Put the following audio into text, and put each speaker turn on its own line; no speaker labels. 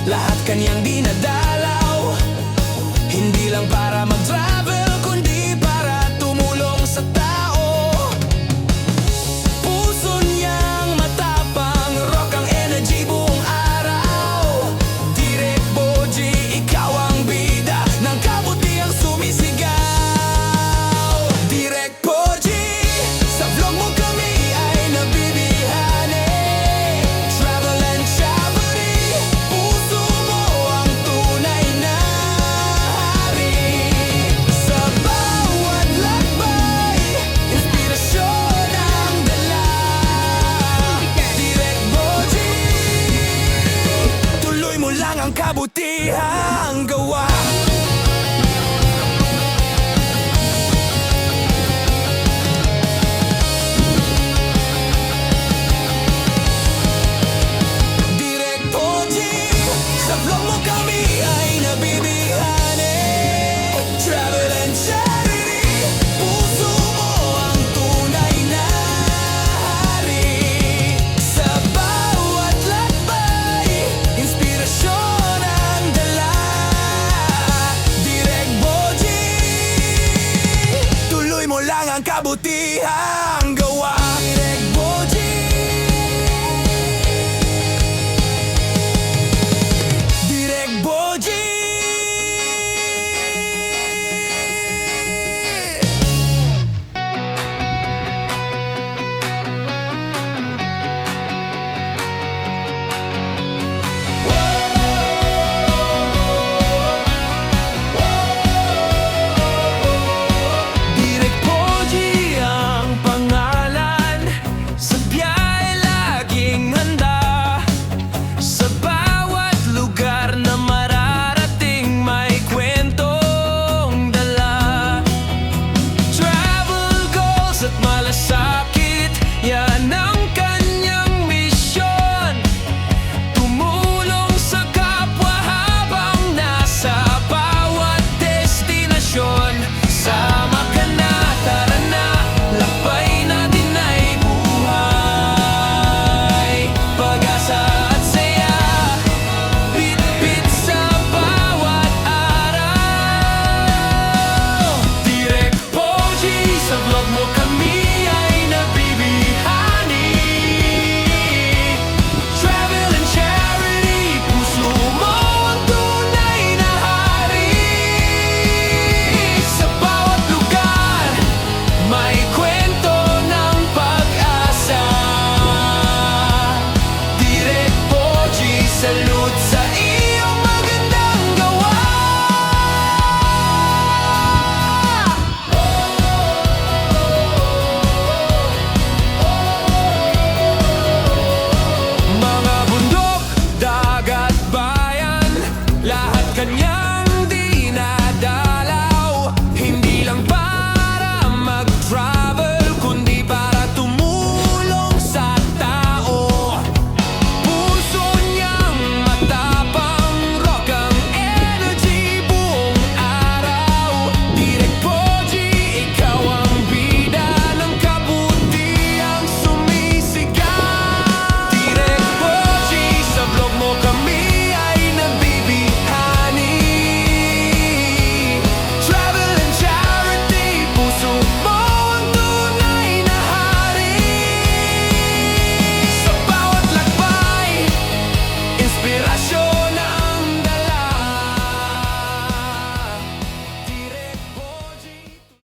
lahat kanyang dinadalaw. Hindi lang para mag-travel, kundi para tumulong sa tao. Puso niyang matapang, rock ang energy buong araw. Direk Boji, ikaw ang bida ng kabutihang sumisigaw. Direk Boji, sa vlog mo kami ay nabibihani. Travel and charity, puso mo ang tunay na hari. Sa bawat lakbay, inspirasyon ang dala. Direk Boji, tuloy mo lang ang kabutihang gawa. Direk Boji, sa vlog mo kami ay nabibihani. Travel and charity, puso mo ang tunay na hari. Sa bawat lakbay, inspirasyon ang dala. Direk Boji, tuloy mo lang ang kabutihang gawa. Direk Boji, Direk Boji. Direk Boji ang pangalan, sa biyahe laging handa. Sa bawat lugar na mararating may kwentong dala. Travel goals at malasakit, yan ang kanyang misyon. Tumulong sa kapwa habang nasa bawat destinasyon. Sama ka na, tara na, lakbay natin ay buhay. Pag-asa at saya, bit-bit sa bawat araw. Direk Boji, sa vlog mo kami ay nabibihani. Travel and charity, puso mo ang tunay na hari. Sa bawat lugar, may kwento ng pag-asa. Direk Boji, sa